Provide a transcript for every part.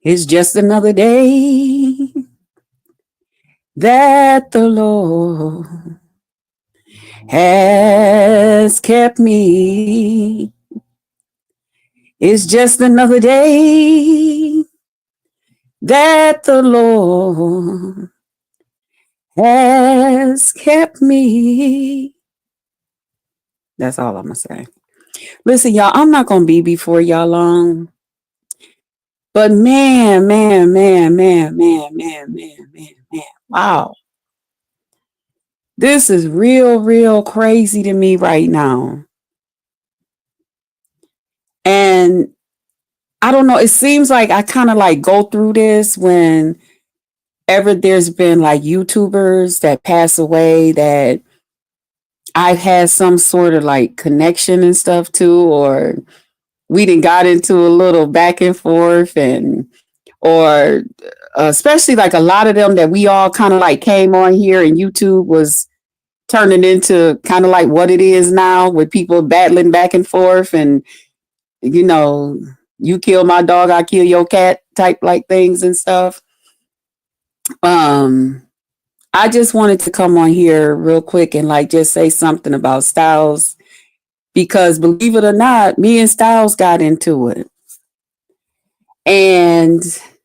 It's just another day that the Lord has kept me. It's just another day that the Lord has kept me. That's all I'm going to say. Listen, y'all, I'm not going to be before y'all long. But man. Wow. This is real crazy to me right now. And I don't know, it seems like I kind of like go through this whenever there's been like YouTubers that pass away that I've had some sort of like connection and stuff to, or we done got into a little back and forth or especially like a lot of them that we all kind of like came on here and YouTube was turning into kind of like what it is now with people battling back and forth and, you know, you kill my dog, I kill your cat type like things and stuff. I just wanted to come on here real quick and like just say something about Stylz because believe it or not, me and Stylz got into it. And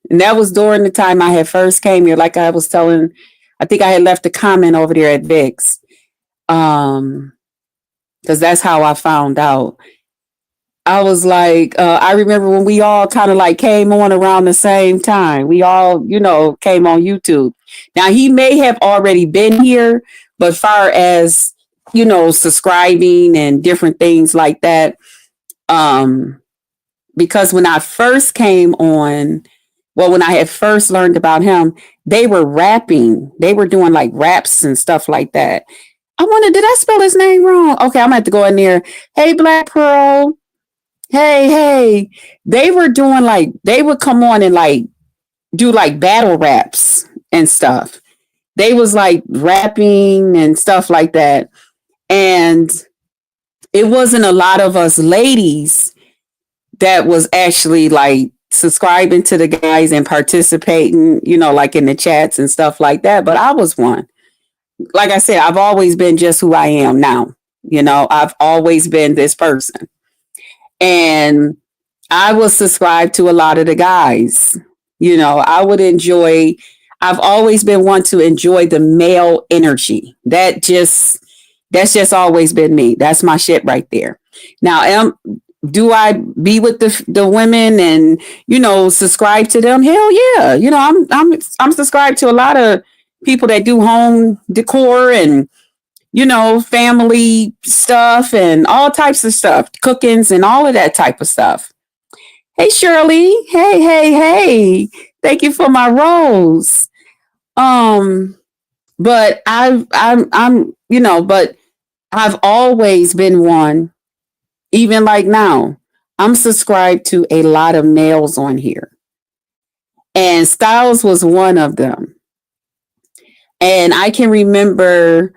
that was during the time I had first came here. Like I was telling, I think I had left a comment over there at Vic's. Because that's how I found out. I was like, I remember when we all kind of like came on around the same time. We all, came on YouTube. Now he may have already been here, but far as, subscribing and different things like that, because when I first came on, when I had first learned about him, they were rapping. They were doing like raps and stuff like that. I wonder, did I spell his name wrong? Okay, I'm gonna have to go in there. Hey, Black Pearl. Hey. They were doing like, they would come on and like do like battle raps and stuff. They was like rapping and stuff like that. And it wasn't a lot of us ladies that was actually like subscribing to the guys and participating, like in the chats and stuff like that. But I was one. Like I said, I've always been just who I am now. I've always been this person. And I was subscribed to a lot of the guys. I've always been one to enjoy the male energy. That's just always been me. That's my shit right there. Now, do I be with the women and, subscribe to them? Hell yeah. I'm subscribed to a lot of people that do home decor and, family stuff and all types of stuff, cookings and all of that type of stuff. Hey, Shirley. Hey. Thank you for my rose. But but I've always been one, even like now, I'm subscribed to a lot of males on here. And Stylz was one of them. And I can remember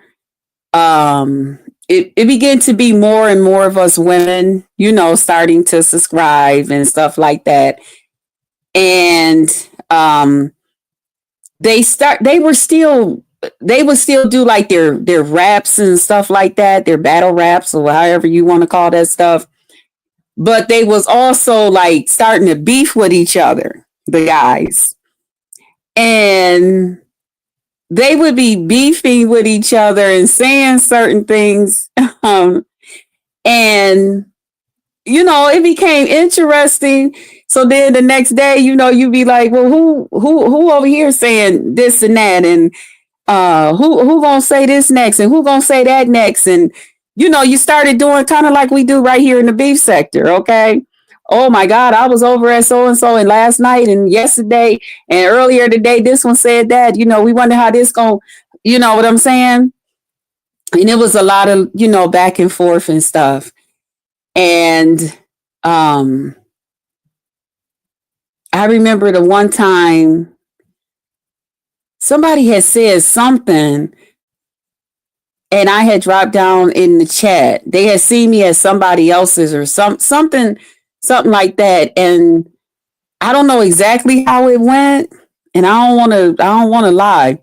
it began to be more and more of us women, starting to subscribe and stuff like that. And they would still do like their raps and stuff like that, their battle raps or however you want to call that stuff. But they was also like starting to beef with each other, the guys. And they would be beefing with each other and saying certain things. And, it became interesting. So then the next day, you'd be like, well, who over here saying this and that? And who gonna say this next? And who gonna say that next? And, you started doing kind of like we do right here in the beef sector. Okay. Oh my God, I was over at so-and-so and last night and yesterday and earlier today, this one said that, we wonder how this going, you know what I'm saying? And it was a lot of, back and forth and stuff. And I remember the one time somebody had said something and I had dropped down in the chat. They had seen me as somebody else's or something like that. And I don't know exactly how it went, and I don't want to lie.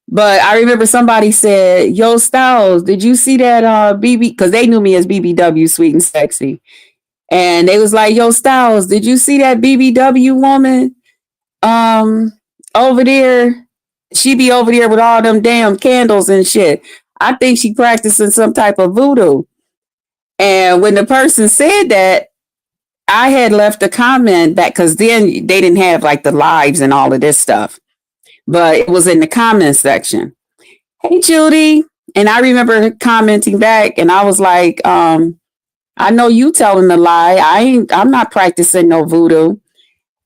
But I remember somebody said, "Yo, Stylz, did you see that BB?" Because they knew me as BBW, sweet and sexy, and they was like, "Yo, Stylz, did you see that BBW woman um over there? She be over there with all them damn candles and shit. I think she practicing some type of voodoo." And when the person said that, I had left a comment back because then they didn't have like the lives and all of this stuff, but it was in the comment section. Hey, Judy. And I remember commenting back and I was like, I know you telling a lie. I'm not practicing no voodoo.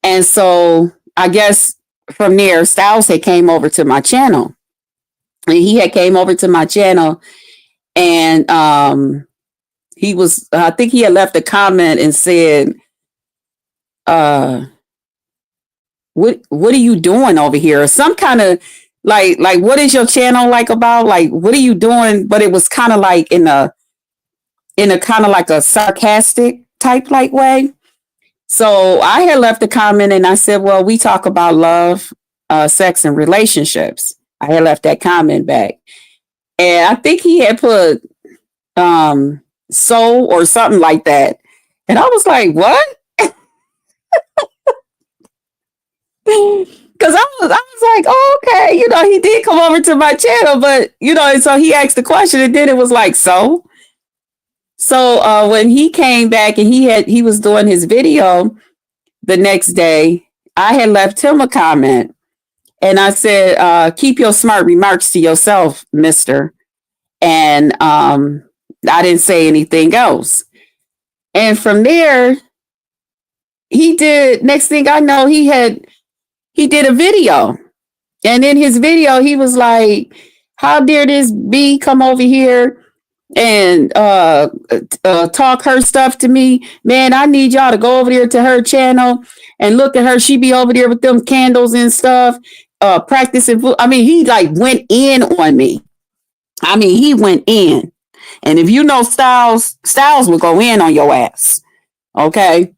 And so I guess from there, Stylz had came over to my channel. And he had came over to my channel and I think he had left a comment and said, uh, what are you doing over here? Or some kind of like what is your channel like about? Like what are you doing? But it was kind of like in a kind of like a sarcastic type like way. So I had left a comment and I said, well, we talk about love, sex, and relationships. I had left that comment back. And I think he had put soul or something like that. And I was like, what? Because I was like, oh, okay, he did come over to my channel, but and so he asked the question, and then it was like, so when he came back and he was doing his video the next day, I had left him a comment, and I said, keep your smart remarks to yourself, Mister, and I didn't say anything else, and from there, he did. Next thing I know, he did a video. And in his video, he was like, how dare this B come over here and talk her stuff to me? Man, I need y'all to go over there to her channel and look at her. She be over there with them candles and stuff, practicing. I mean, he like went in on me. I mean, he went in. And if you know Stylz will go in on your ass. Okay.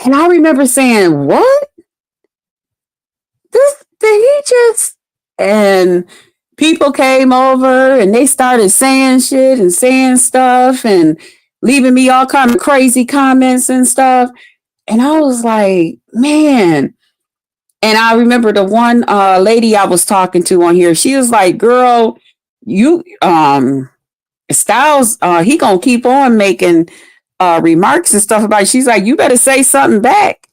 And I remember saying, what? This did he just and people came over and they started saying shit and saying stuff and leaving me all kind of crazy comments and stuff. And I was like, man. And I remember the one lady I was talking to on here, she was like, girl, you Stylz, he gonna keep on making remarks and stuff about it. She's like, you better say something back.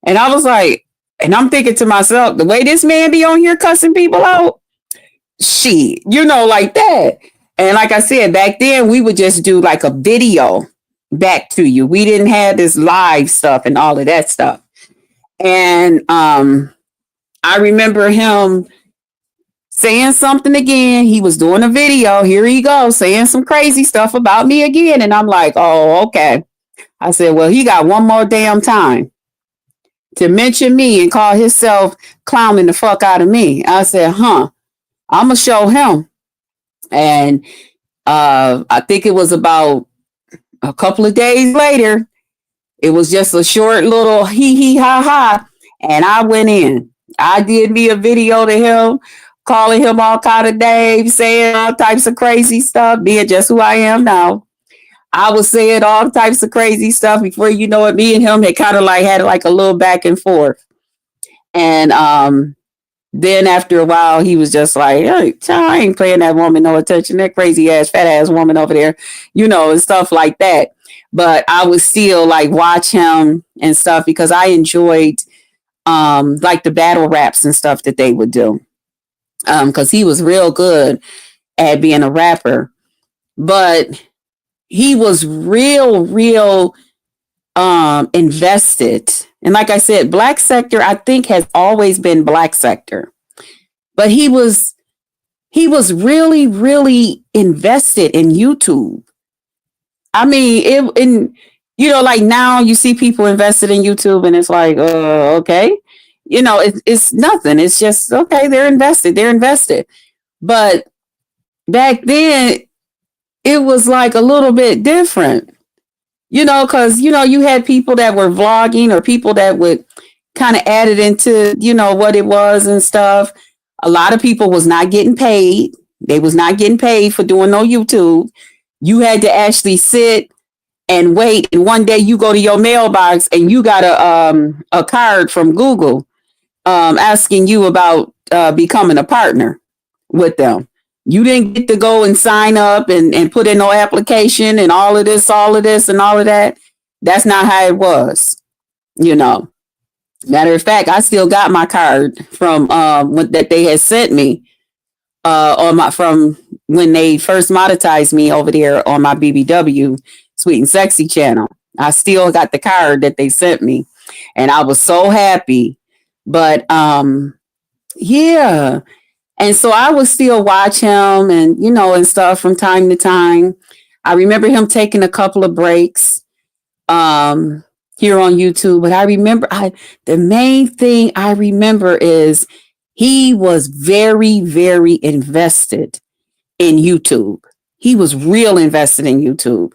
And I was like, and I'm thinking to myself, the way this man be on here cussing people out, shit, like that. And like I said, back then we would just do like a video back to you. We didn't have this live stuff and all of that stuff. And I remember him saying something again. He was doing a video. Here he goes, saying some crazy stuff about me again. And I'm like, oh, okay. I said, well, he got one more damn time to mention me and call himself clowning the fuck out of me. I said, I'm going to show him. And I think it was about a couple of days later. It was just a short little hee ha ha. And I went in. I did me a video to him, calling him all kind of names, saying all types of crazy stuff, being just who I am now. I was saying all types of crazy stuff before you know it. Me and him had kind of like had like a little back and forth. And then after a while, he was just like, hey, I ain't paying that woman no attention. That crazy ass, fat ass woman over there, and stuff like that. But I would still like watch him and stuff because I enjoyed like the battle raps and stuff that they would do. Because he was real good at being a rapper. But he was real invested. And like I said, Black Sector, I think, has always been Black Sector. But he was really invested in YouTube. I mean, like now you see people invested in YouTube and it's like, okay. It's nothing. It's just, okay, they're invested. But back then, it was like a little bit different, because, you had people that were vlogging or people that would kind of added into, what it was and stuff. A lot of people was not getting paid. They was not getting paid for doing no YouTube. You had to actually sit and wait. And one day you go to your mailbox and you got a card from Google asking you about becoming a partner with them. You didn't get to go and sign up and put in no application and all of this, and all of that. That's not how it was, you know. Matter of fact, I still got my card from that they had sent me from when they first monetized me over there on my BBW Sweet and Sexy channel. I still got the card that they sent me, and I was so happy. But yeah. And so I would still watch him and, and stuff from time to time. I remember him taking a couple of breaks here on YouTube. But I remember the main thing I remember is he was very, very invested in YouTube. He was real invested in YouTube.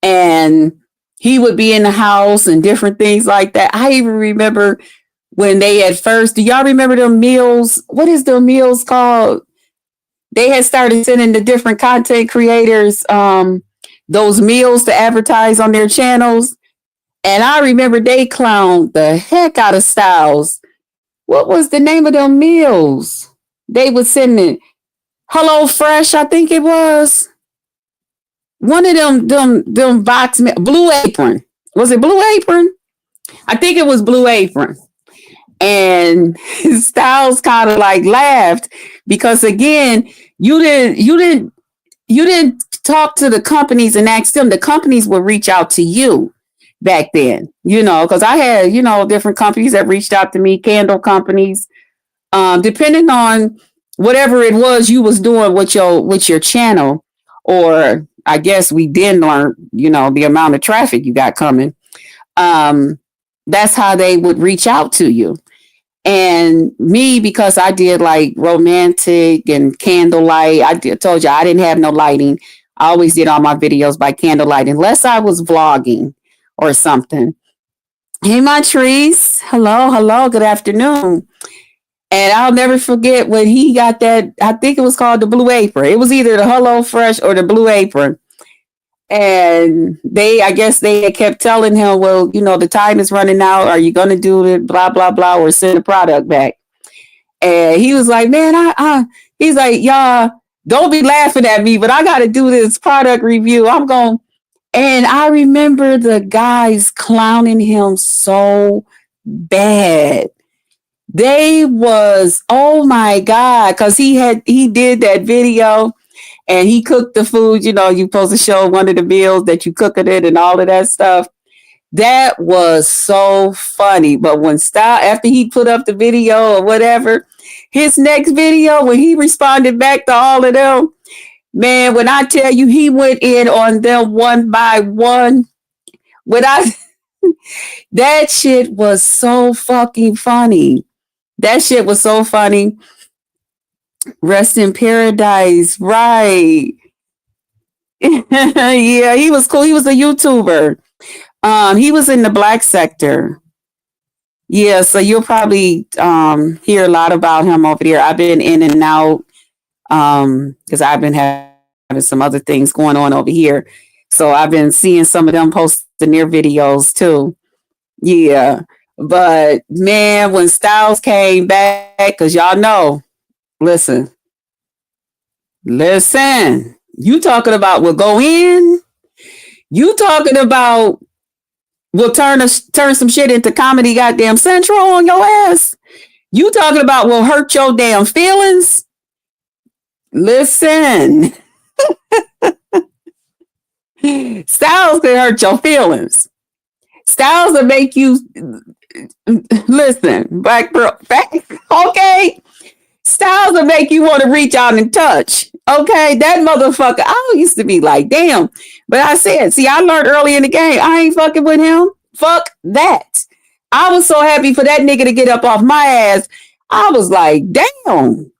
And he would be in the house and different things like that. I even remember when they at first, do y'all remember them meals? What is their meals called? They had started sending the different content creators those meals to advertise on their channels. And I remember they clowned the heck out of Stylz. What was the name of them meals? They would send it. Hello Fresh, I think it was. One of them box Blue Apron. Was it Blue Apron? I think it was Blue Apron. And Stylz kind of like laughed because again, you didn't talk to the companies and ask them. The companies would reach out to you back then, because I had, different companies that reached out to me, candle companies, depending on whatever it was you was doing with your channel, or I guess we then learned, the amount of traffic you got coming. That's how they would reach out to you. And me, because I did like romantic and candlelight, told you I didn't have no lighting. I always did all my videos by candlelight, unless I was vlogging or something. Hey, Montrese. Hello. Good afternoon. And I'll never forget when he got that, I think it was called the Blue Apron. It was either the Hello Fresh or the Blue Apron. And I guess they kept telling him, well, the time is running out. Are you going to do it? Blah, blah, blah, or send the product back? And he was like, man, he's like, y'all, don't be laughing at me, but I got to do this product review. And I remember the guys clowning him so bad. They was, oh my God, because he did that video. And he cooked the food, you're supposed to show one of the meals that you cooked it and all of that stuff. That was so funny. But when after he put up the video or whatever, his next video, when he responded back to all of them, man, when I tell you he went in on them one by one, that shit was so fucking funny. That shit was so funny. Rest in paradise, right? Yeah, he was cool. He was a YouTuber. He was in the black sector. Yeah, so you'll probably hear a lot about him over there. I've been in and out because I've been having some other things going on over here. So I've been seeing some of them posting their videos too. Yeah, but man, when Stylz came back, because y'all know. Listen. You talking about we'll go in. You talking about we'll turn some shit into Comedy Goddamn Central on your ass. You talking about we'll hurt your damn feelings. Listen. Stylz can hurt your feelings. Stylz will make you listen, black girl. Okay. Stylz will make you want to reach out and touch. Okay, that motherfucker. I used to be like, damn. But I said, see, I learned early in the game. I ain't fucking with him. Fuck that. I was so happy for that nigga to get up off my ass. I was like, damn.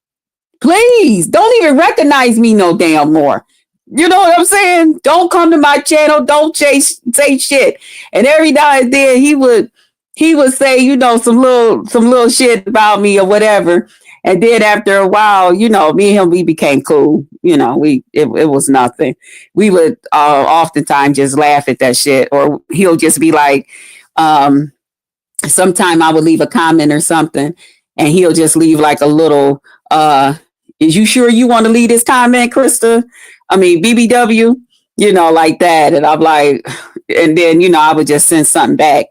Please, don't even recognize me no damn more. You know what I'm saying? Don't come to my channel. Don't say shit. And every now and then he would he would say, some little shit about me or whatever. And then after a while, me and him, we became cool. It was nothing. We would oftentimes just laugh at that shit, or he'll just be like, um, sometime I would leave a comment or something, and he'll just leave like a little, is you sure you want to leave this comment, Krista? I mean, BBW, like that. And I'm like, and then, I would just send something back.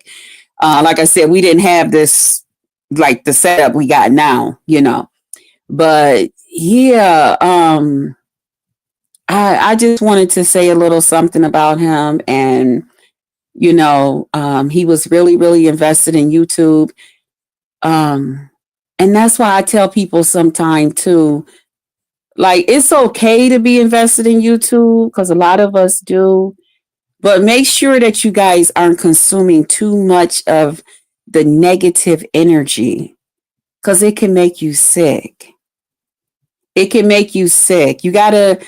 Like I said, we didn't have this, like the setup we got now. But yeah, I just wanted to say a little something about him. And, he was really, really invested in YouTube. Um, and that's why I tell people sometime too, like it's okay to be invested in YouTube because a lot of us do, but make sure that you guys aren't consuming too much of the negative energy because it can make you sick. It can make you sick. You gotta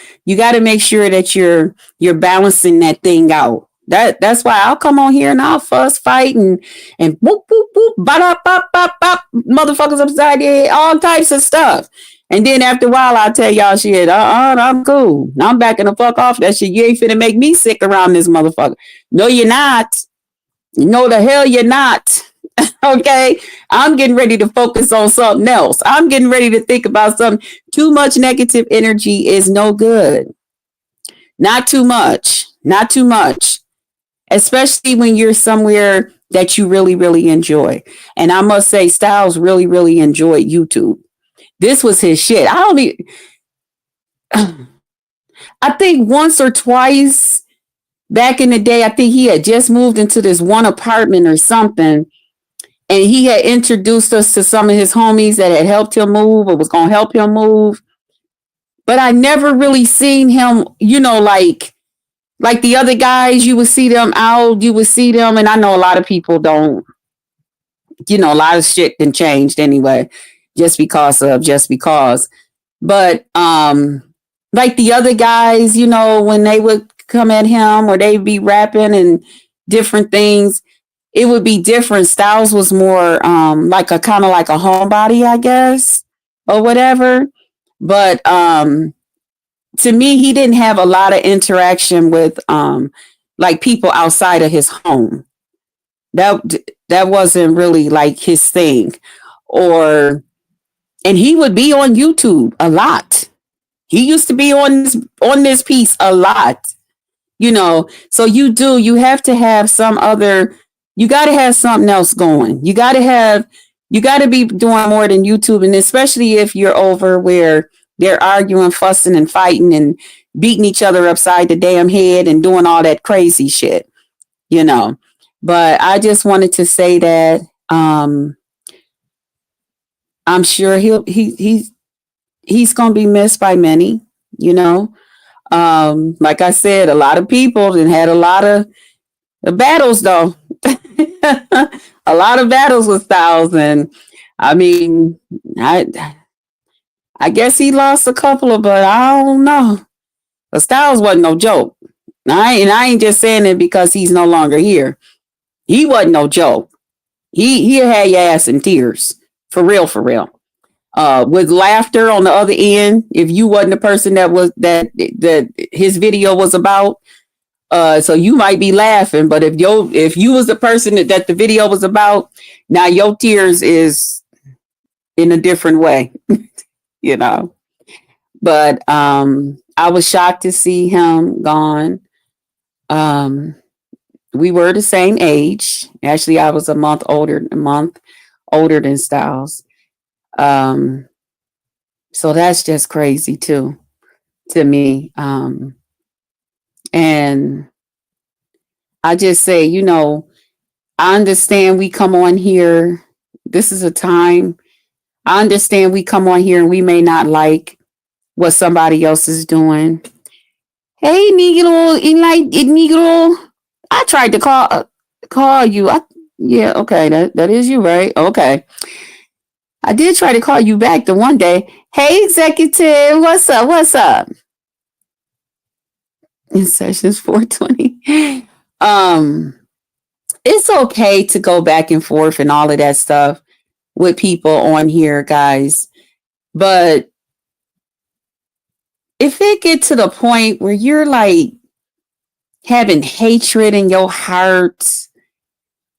make sure that you're balancing that thing out. That's why I'll come on here and I'll fuss, fight, and whoop whoop whoop, bop bop bop bop, motherfuckers upside the head, all types of stuff. And then after a while, I'll tell y'all shit. I'm cool. I'm backing the fuck off that shit. You ain't finna make me sick around this motherfucker. No, you're not. No, the hell you're not. Okay, I'm getting ready to focus on something else. I'm getting ready to think about something. Too much negative energy is no good. Not too much. Not too much. Especially when you're somewhere that you really, really enjoy. And I must say, Stylz really, really enjoyed YouTube. This was his shit. I don't even. I think once or twice back in the day, I think he had just moved into this one apartment or something. And he had introduced us to some of his homies that had helped him move or was going to help him move. But I never really seen him, like the other guys, you would see them out, you would see them. And I know a lot of people don't, a lot of shit done changed anyway, just because. But like the other guys, when they would come at him or they'd be rapping and different things, it would be different. Stylz was more like a kind of like a homebody, I guess, or whatever. But to me, he didn't have a lot of interaction with like people outside of his home. That that wasn't really like his thing. Or and he would be on YouTube a lot. He used to be on this piece a lot. So you have to have some other, you got to have something else going. You got to be doing more than YouTube. And especially if you're over where they're arguing, fussing and fighting and beating each other upside the damn head and doing all that crazy shit, you know. But I just wanted to say that I'm sure he's going to be missed by many. Like I said, a lot of people and had a lot of battles though. A lot of battles with Stylz, and I mean, I guess he lost a couple of, but I don't know. But Stylz wasn't no joke. I ain't just saying it because he's no longer here. He wasn't no joke. He had your ass in tears, for real, for real. With laughter on the other end. If you wasn't the person that his video was about, so you might be laughing, but if you was the person that the video was about, now your tears is in a different way, you know. But I was shocked to see him gone. Um, we were the same age. Actually, I was a month older than Stylz. Um, so that's just crazy too to me. And I just say, I understand we come on here. This is a time. I understand we come on here and we may not like what somebody else is doing. Hey, Negro, Negro. I tried to call you. Yeah, okay, that is you, right? Okay. I did try to call you back the one day. Hey, executive, what's up? What's up? In sessions 420. it's okay to go back and forth and all of that stuff with people on here, guys. But if it get to the point where you're like having hatred in your heart,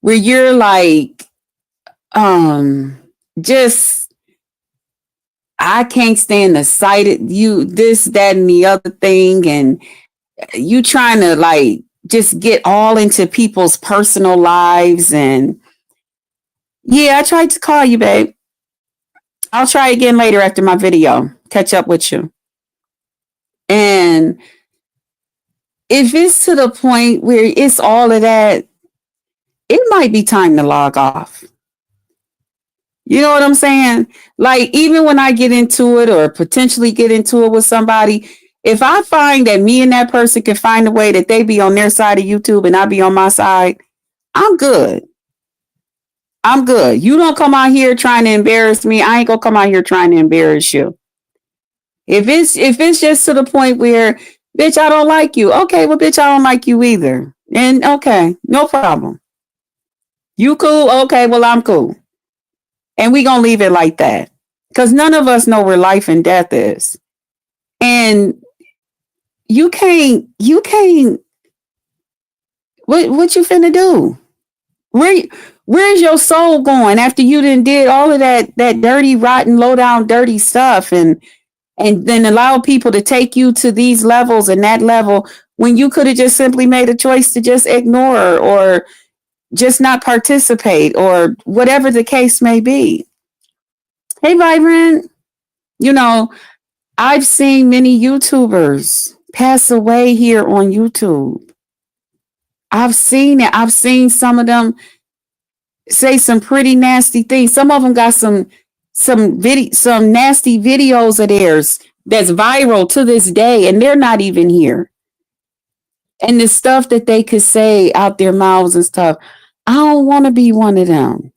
where you're like, just I can't stand the sight of you, this, that, and the other thing, and you trying to like just get all into people's personal lives. And yeah, I tried to call you, babe. I'll try again later after my video. Catch up with you. And if it's to the point where it's all of that, it might be time to log off. You know what I'm saying? Like, even when I get into it or potentially get into it with somebody, if I find that me and that person can find a way that they be on their side of YouTube and I be on my side, I'm good. I'm good. You don't come out here trying to embarrass me. I ain't gonna come out here trying to embarrass you. If it's just to the point where, bitch, I don't like you. Okay, well, bitch, I don't like you either. And okay, no problem. You cool? Okay, well, I'm cool. And we gonna leave it like that. Because none of us know where life and death is. And you can't what you finna do? Where where's your soul going after you did all of that dirty, rotten, low down, dirty stuff and then allow people to take you to these levels and that level when you could have just simply made a choice to just ignore or just not participate or whatever the case may be. Hey, Vibrant, you know, I've seen many YouTubers pass away here on YouTube. I've seen it. I've seen some of them say some pretty nasty things. Some of them got some nasty videos of theirs that's viral to this day, and they're not even here. And the stuff that they could say out their mouths and stuff. I don't want to be one of them.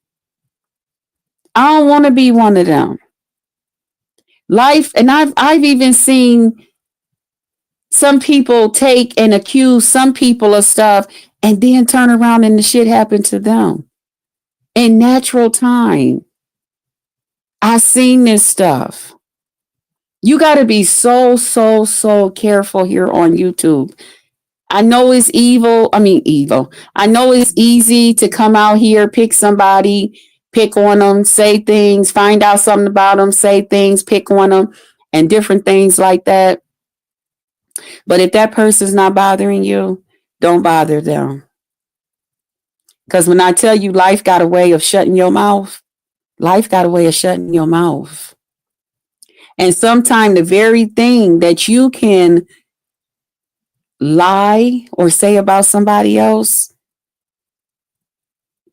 I don't want to be one of them. Life, and I've even seen some people take and accuse some people of stuff and then turn around and the shit happened to them in natural time. I've seen this stuff. You got to be so careful here on YouTube. I know it's evil. I mean, evil. I know it's easy to come out here, pick somebody, pick on them, say things, find out something about them, say things, pick on them, and different things like that. But if that person's not bothering you, don't bother them. Because when I tell you life got a way of shutting your mouth, life got a way of shutting your mouth. And sometimes the very thing that you can lie or say about somebody else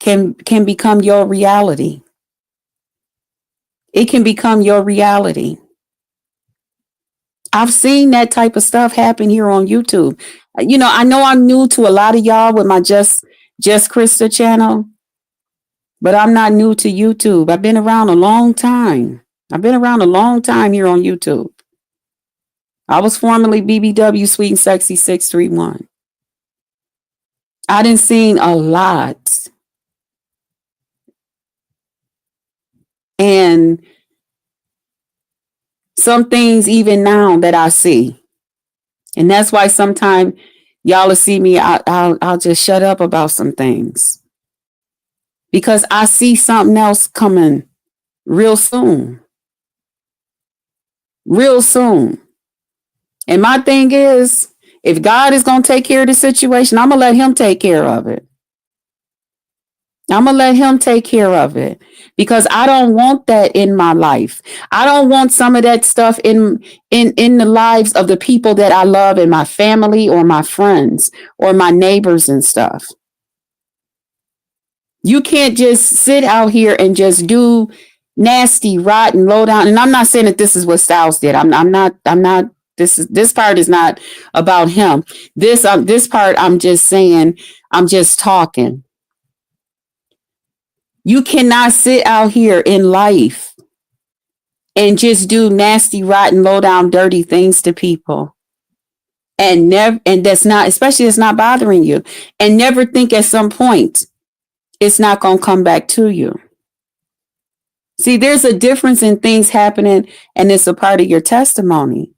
can become your reality. It can become your reality. I've seen that type of stuff happen here on YouTube. You know I'm new to a lot of y'all with my Just Krista channel, but I'm not new to YouTube. I've been around a long time. I've been around a long time here on YouTube. I was formerly BBW Sweet and Sexy 631. I done seen a lot. And some things even now that I see. And that's why sometimes y'all will see me, I'll just shut up about some things. Because I see something else coming real soon. Real soon. And my thing is, if God is going to take care of the situation, I'm going to let him take care of it. I'm going to let him take care of it because I don't want that in my life. I don't want some of that stuff in the lives of the people that I love in my family or my friends or my neighbors and stuff. You can't just sit out here and just do nasty, rotten, low down. And I'm not saying that this is what Stylz did. I'm not, this part is not about him. This part, I'm just saying, I'm just talking. You cannot sit out here in life and just do nasty, rotten, low down, dirty things to people. And that's not, especially it's not bothering you. And never think at some point it's not going to come back to you. See, there's a difference in things happening, and it's a part of your testimony.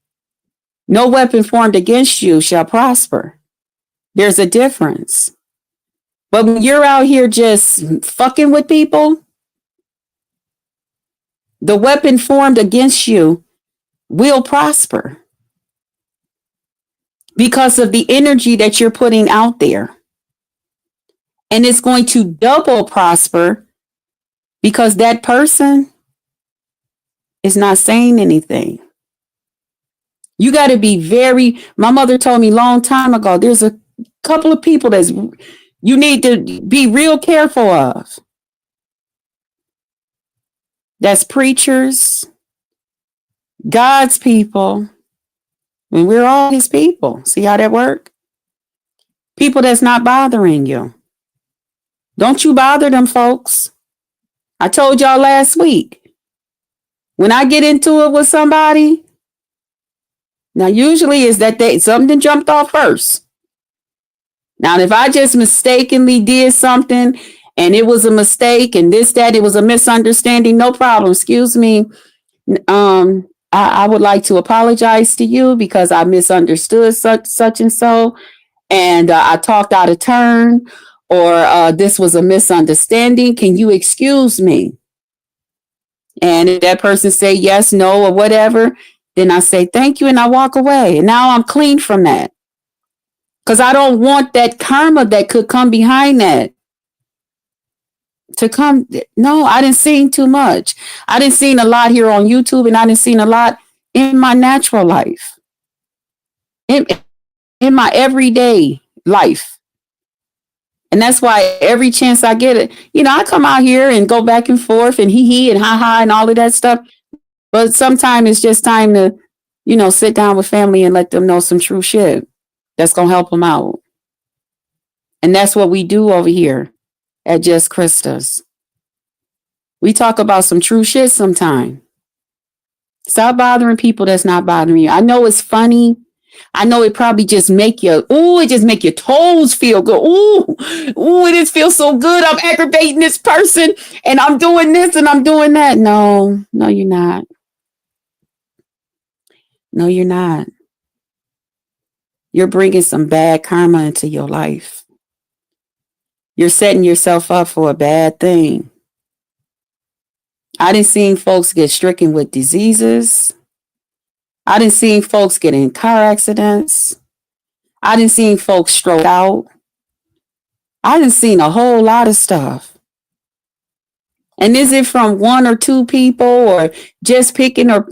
No weapon formed against you shall prosper. There's a difference. But when you're out here just fucking with people, the weapon formed against you will prosper because of the energy that you're putting out there. And it's going to double prosper because that person is not saying anything. You got to be my mother told me a long time ago, there's a couple of people that you need to be real careful of. That's preachers, God's people, and we're all his people. See how that works? People that's not bothering you. Don't you bother them, folks. I told y'all last week, when I get into it with somebody, now usually is that something jumped off first. Now, if I just mistakenly did something and it was a mistake and it was a misunderstanding, no problem. Excuse me. I would like to apologize to you because I misunderstood such and so, and I talked out of turn, or this was a misunderstanding. Can you excuse me? And if that person say yes, no, or whatever, then I say thank you and I walk away. And now I'm clean from that. Because I don't want that karma that could come behind that to come. No, I didn't see too much. I didn't see a lot here on YouTube, and I didn't see a lot in my natural life, in my everyday life. And that's why every chance I get it, I come out here and go back and forth and he and ha and all of that stuff. But sometimes it's just time to, sit down with family and let them know some true shit that's going to help them out. And that's what we do over here at Just Christas. We talk about some true shit sometime. Stop bothering people that's not bothering you. I know it's funny. I know it probably just make your toes feel good. It just feels so good. I'm aggravating this person and I'm doing this and I'm doing that. No, you're not. No, you're not. You're bringing some bad karma into your life. You're setting yourself up for a bad thing. I done seen folks get stricken with diseases. I done seen folks get in car accidents. I done seen folks stroke out. I done seen a whole lot of stuff. And is it from one or two people or just picking or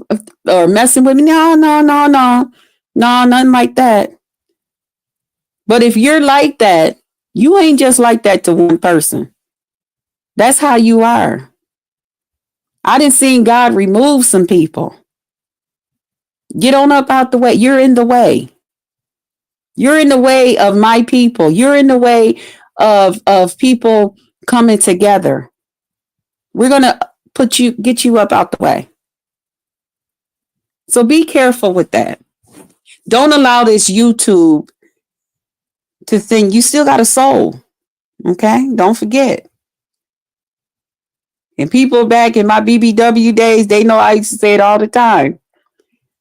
messing with me? No, nothing like that. But if you're like that, you ain't just like that to one person. That's how you are. I done seen God remove some people. Get on up out the way. You're in the way. You're in the way of my people. You're in the way of people coming together. We're going to get you up out the way. So be careful with that. Don't allow this YouTube to think you still got a soul. Okay? Don't forget. And people back in my BBW days, they know I used to say it all the time.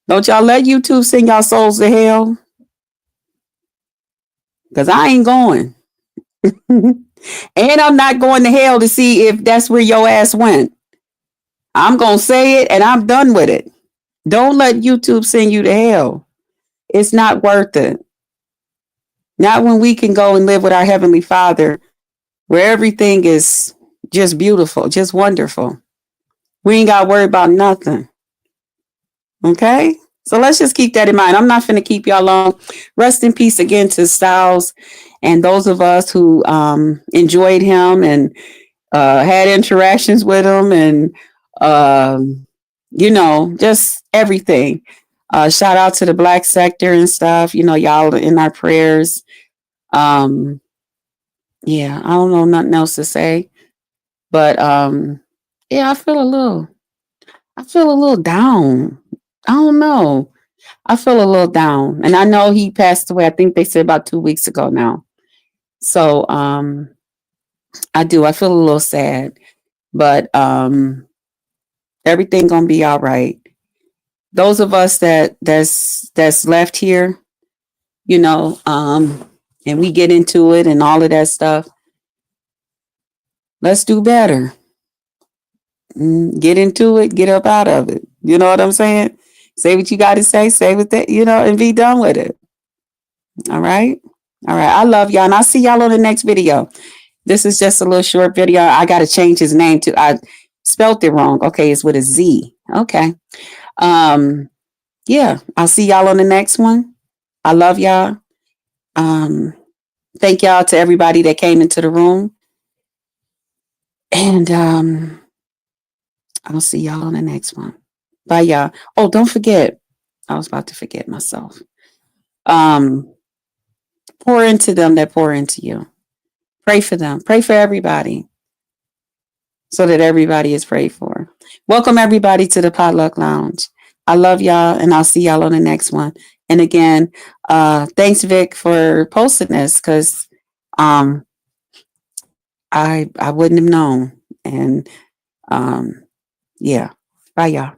Don't y'all let YouTube send y'all souls to hell. Because I ain't going. And I'm not going to hell to see if that's where your ass went. I'm going to say it and I'm done with it. Don't let YouTube send you to hell. It's not worth it. Not when we can go and live with our Heavenly Father, where everything is just beautiful, just wonderful. We ain't got to worry about nothing. Okay? So let's just keep that in mind. I'm not going to keep y'all long. Rest in peace again to Stylz and those of us who enjoyed him and had interactions with him and, just everything. Shout out to the Black sector and stuff. Y'all in our prayers. I don't know nothing else to say. But I feel a little down. I don't know. I feel a little down. And I know he passed away. I think they said about 2 weeks ago now. So I do. I feel a little sad, but everything gonna be all right. Those of us that's left here, you know, and we get into it and all of that stuff. Let's do better. Get into it, get up out of it. You know what I'm saying? Say what you got to say what that, and be done with it. All right. All right. I love y'all. And I'll see y'all on the next video. This is just a little short video. I got to change his name to, I spelt it wrong. Okay. It's with a Z. Okay. Um, yeah. I'll see y'all on the next one. I love y'all. Um, thank y'all to everybody that came into the room. And I'll see y'all on the next one. Bye, y'all. Oh, don't forget. I was about to forget myself. Um, pour into them that pour into you. Pray for them. Pray for everybody so that everybody is prayed for. Welcome everybody to the Potluck Lounge. I love y'all and I'll see y'all on the next one. And again, thanks Vic for posting this because um, I wouldn't have known. And yeah, bye y'all.